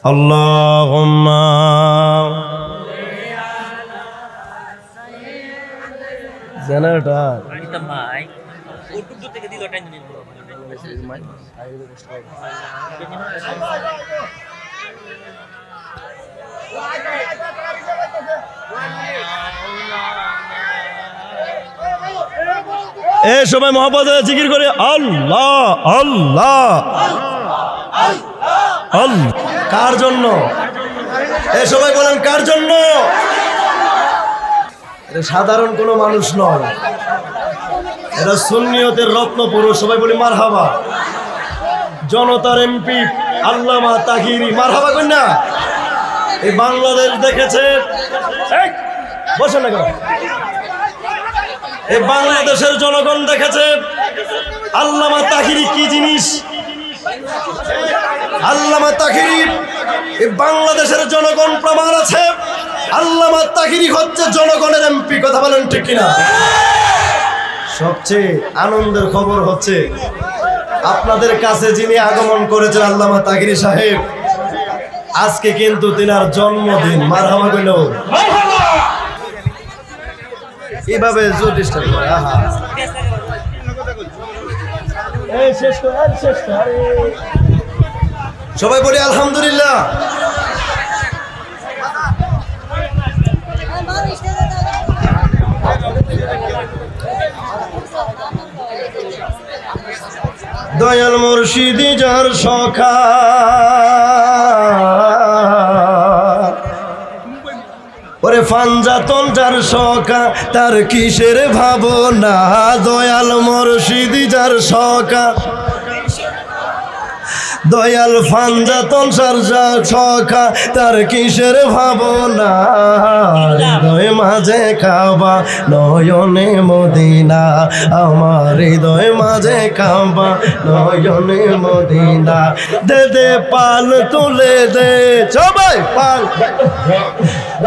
আল্লাহুম্মা জেনারেটর এ সবাই মহব্বতে জিকির করে আল্লাহ আল্লাহ আল্লাহ। কার জন্য? এ সবাই বলেন কার জন্য? এটা সাধারণ কোনো মানুষ নয়, এটা সুন্নিয়তের রত্ন পুরুষ। সবাই বলি মারহাবা। জনতার এমপি আল্লামা তাহিরি, মারহাবা কই না? এই বাংলাদেশ দেখেছে, বসে না কেন? এই বাংলাদেশের জনগণ দেখেছে আল্লামা তাহিরি কি জিনিস। আল্লামা তাহিরি, এই বাংলাদেশের জনগণ প্রমাণ আছে আল্লামা তাহিরি হচ্ছে জনগণের এমপি। কথা বলেন ঠিক কিনা? সবচেয়ে আনন্দের খবর হচ্ছে আপনাদের কাছে যিনি আগমন করেছেন আল্লামা তাহিরি সাহেব, আজকে কিন্তু তিনার জন্মদিন। মারহাবা কইল এইভাবে ডিস্টার্ব করে। আহা এই শেষ কর, শেষ কর। সবাই বলি আলহামদুলিল্লাহ। দয়াল মুর্শিদি যার সখা, ওরে ফানজাতন যার সখা, তার কিসের ভাবনা। দয়াল মুর্শিদি যার সখা, দয়াল ফানজাতন যার সখা, তার কিসের ভাবনা। হৃদয় মাঝে কাবা, নয়নে মদিনা। আমার হৃদয় মাঝে কাবা, নয়নে মদিনা। দে দে পাল তুলে দে, সবাই পাল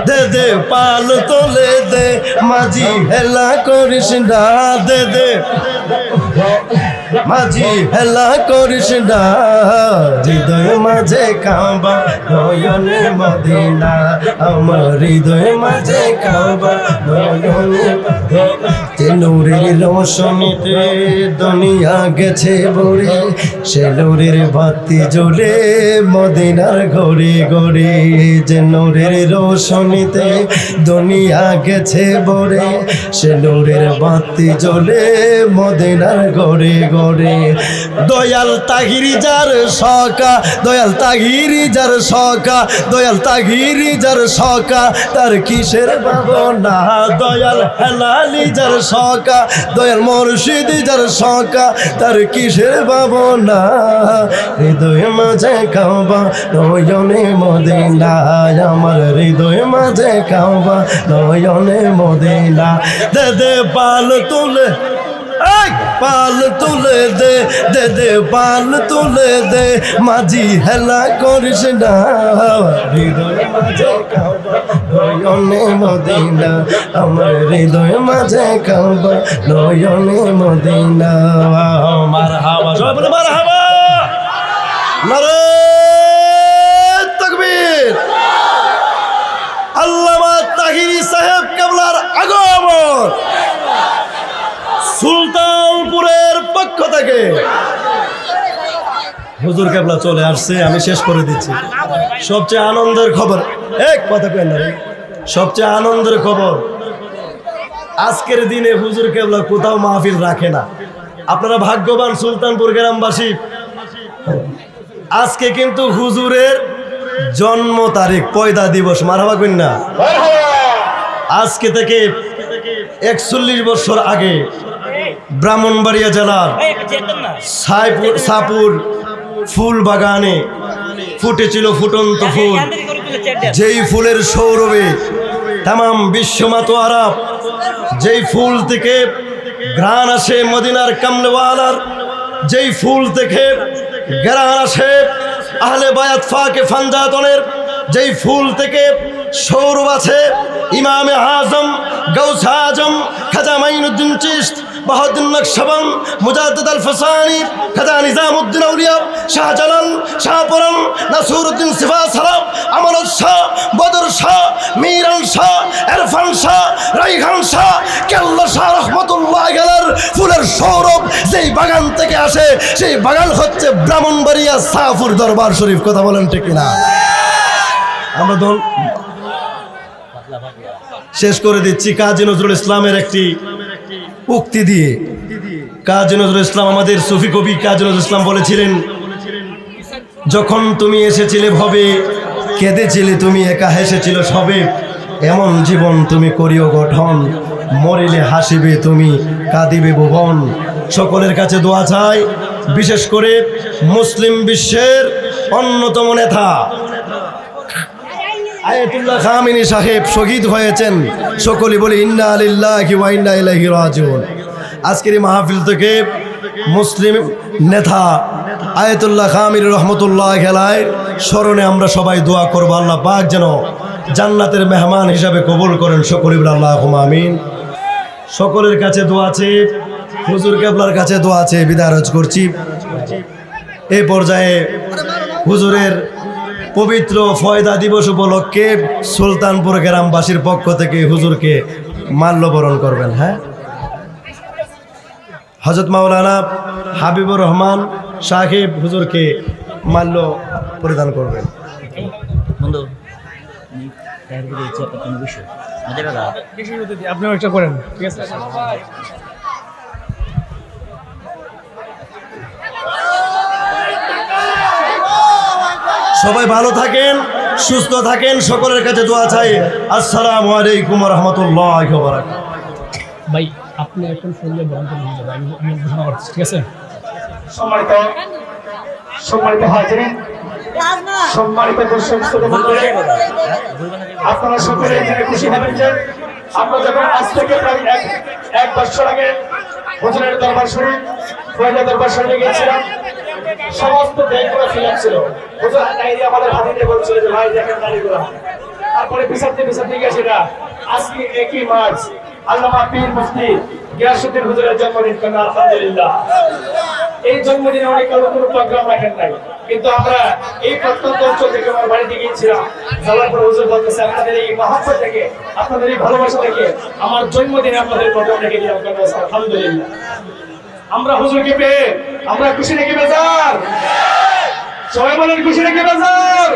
দে দে, পাল তুলে দে, মাঝি হেলা করিস না। দে দে মাঝি হেলা করিস না। হৃদয় মাঝে কাবা, নয়নে মদিনা। আমার হৃদয় মাঝে কাবা, নয়নে মদিনা। যে নূরের রোশনীতে দুনিয়া গেছে ভরে, সে নূরের বাতি জ্বলে মদিনার ঘরে ঘরে। যে নূরের রোশনীতে দুনিয়া গেছে ভরে, সে নূরের বাতি জ্বলে মদিনার ঘরে ঘরে। দয়াল তাহিরি যার সখা, দয়াল তাহিরি যার সখা, দয়াল তাহিরি যার সখা, তার কিসের ভাবনা। দয়াল হেলালি যার সখা, দয়াল মুর্শিদি যার সখা, তার কিসের ভাবনা। হৃদয় মাঝে কাবা, নয়নে মদিনা। আমার হৃদয় মাঝে কাবা, নয়নে মদিনা। দে দে পাল তুলে, পাল তুলে দে, দে দে পাল তুলে দে, মাঝি হেলা করিস না। হৃদয় মাঝে কাবা, নয়নে মদিনা। আমার হৃদয় মাঝে কাবা, নয়নে মদিনা। মারহাবা, সবাই বলে মারহাবা। নারে তাকবীর। আল্লামা তাহিরি সাহেব কেবলার আগমন সুলতানপুরের পক্ষ থেকে। হুজুর কেবলা চলে আসছে, আমি শেষ করে দিচ্ছি। সবচেয়ে আনন্দের খবর, এক কথা কেন, সবচেয়ে আনন্দের খবর, আজকের দিনে হুজুর কেবলা কোথাও মাহফিল রাখে না। আপনারা ভাগ্যবান সুলতানপুর গ্রামবাসী। আজকে কিন্তু হুজুরের জন্ম তারিখ পয়দা দিবস মারহাবা কন্যা। আজকে থেকে 41 বছর আগে ব্রাহ্মণবাড়িয়া জেলার সাপুর ফুল বাগানে ফুটেছিল ফুটন্ত ফুল, যেই ফুলের সৌরভে তাম বিশ্ব মাতোয়ারা, যেই ফুল থেকে ঘ্রাণ আসে মদিনার কামলেওয়ালার, যেই ফুল থেকে ঘ্রাণ আসে আহলে বায়াত ফাকে ফানজাতনের, যেই ফুল থেকে সৌরভ আছে ইমামে আজম গৌসে আজম খাজা মাইনুদ্দিন চিশত, বাহাউদ্দিন নকশবন্দ, মুজাদ্দিদ আল ফসানি, খাজা নিজামুদ্দিন আউলিয়া, শাহজালাল, শাহপরান, নাসিরউদ্দিন সিফা সালাম, আমানত শাহ, বদর শাহ, মিরান শাহ, ইরফান শাহ, রাইহান শাহ, কেল্লা শাহ রহমতুল্লাহ আলাইহির ফুলের সৌরভ যেই বাগান থেকে আসে, সেই বাগান হচ্ছে ব্রাহ্মণবাড়িয়া সাফুর দরবার শরীফ। কথা বলেন ঠিক কিনা? আমরা শেষ করে দিচ্ছি কাজী নজরুল ইসলামের একটি উক্তি দিয়ে। কাজী নজরুল ইসলাম, আমাদের সুফি কবি কাজী নজরুল ইসলাম বলেছিলেন, যখন তুমি এসেছিলে ভবে কেঁদেছিলে তুমি একা, হেসেছিল সবে, এমন জীবন তুমি করিও গঠন, মরিলে হাসিবে তুমি কাঁদিবে ভুবন। সকলের কাছে দোয়া চাই, বিশেষ করে মুসলিম বিশ্বের অন্যতম নেতা আয়াতুল্লাহ খামিনী সাহেব শহীদ হয়েছেন। সকলেই বলি ইন্না লিল্লাহি ওয়া ইন্না ইলাইহি রাজিউন। আজকের এই মাহফিল থেকে মুসলিম নেতা আয়াতুল্লাহ খামিনী রহমতুল্লাহ আলাইহির স্মরণে আমরা সবাই দোয়া করব, আল্লাহ পাক যেন জান্নাতের মেহমান হিসাবে কবুল করেন। সকলেই বলি আল্লাহুম্মা আমিন। সকলের কাছে দোয়া আছে, হুজুর কেবলার কাছে দোয়া আছে, বিদায় করছি। এই পর্যায়ে হুজুরের পবিত্র ফয়দা দিবস উপলক্ষে সুলতানপুর গ্রামবাসীর পক্ষ থেকে হুজুরকে মাল্যবরণ করবেন। হ্যাঁ, হযরত মাওলানা হাবিবুর রহমান সাহেব হুজুরকে মাল্য পরিধান করবেন। আপনিও একটা করেন, ঠিক আছে? সবাই ভালো থাকেন, সুস্থ থাকেন, সকলের কাছে দোয়া চাই। আসসালামু আলাইকুম ওয়া রাহমাতুল্লাহি ওয়া বারাকাতুহু। ভাই আপনি এখন শুনলে বন্ধ হয়ে যাবে, আমি ঘোষণা করছি, ঠিক আছে? সম্মানিত হাজিরিন, সম্মানিত দর্শক শ্রোতা মণ্ডলী, আপনারা সকলে জেনে খুশি হবেন যে আমরা যখন আজ থেকে প্রায় এক বছর আগে হুজুরের দরবার শরীফ ফয়দা দরবার শরীফে গিয়েছিলাম, সমস্ত দেশগুলো ফিলাপ ছিল। হুজুর ডায়েরি আমাদের হাতে দিয়ে বলছিল যে ভাই দেখেন দাঁড়িগুলো। তারপরে পিছাতে গেছে না, আজকে 1 মার্চ আল্লামা পীর মুফতি গিয়াসউদ্দিন হুজুরের জন্মদিন। আলহামদুলিল্লাহ, এই জন্মদিনে অনেক কোনো প্রোগ্রাম রাখেন নাই, কিন্তু আমরা এই প্রত্যন্ত অঞ্চল থেকে আমার বাড়িতে গিয়েছিলাম। যাওয়ার পর হুজুর বলতেছে, আপনাদের এই মহব্বত থেকে, আপনাদের এই ভালোবাসা থেকে আমার জন্মদিনে আপনাদের প্রোগ্রাম রেখে দিলাম। আলহামদুলিল্লাহ, আমরা হুজুরকে পেয়ে আমরা খুশি নাকি বেজার? সবাই বলেন খুশি নাকি বেজার?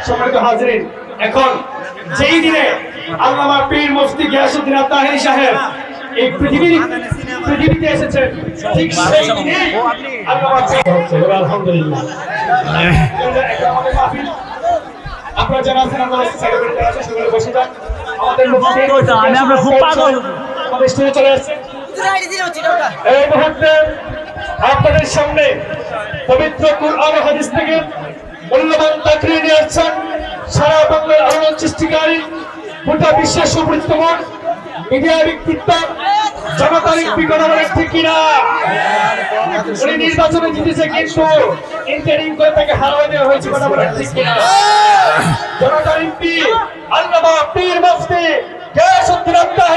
সম্মানিত হাজিরিন, এখন যেই দিনে আল্লামা পীর মুফতি গিয়াসউদ্দিন আত-তাহেরি সাহেব এই পৃথিবীতে এসেছেন, ঠিক সেই দিনে আল্লামা আলহামদুলিল্লাহ আপনারা যারা আছেন, আমরা সেলিব্রেট করার চেষ্টা করে বসে যান। আমাদের মুফতি আমরা খুব পাগল, আমাদের স্টেজে চলে আসছে। এই মুহূর্তে আপনাদের সামনে পবিত্র কুরআন ও হাদিস থেকে মূল্যবান তাকরীর নিয়ে আসছেন সারা বাংলার আলোড়ন সৃষ্টিকারী, গোটা বিশ্বের সুপরিচিত মিডিয়া ব্যক্তিত্ব জনতার বিকরণের ঠিক কিনা। উনি নির্বাচনে জিতেছে, কিন্তু ইন্টারিং করে তাকে হারিয়ে দেওয়া হয়েছে, কথা বলেন ঠিক কিনা। জনতার এমপি আল্লামা পীর মুফতি গিয়াসউদ্দিন আত-তাহেরি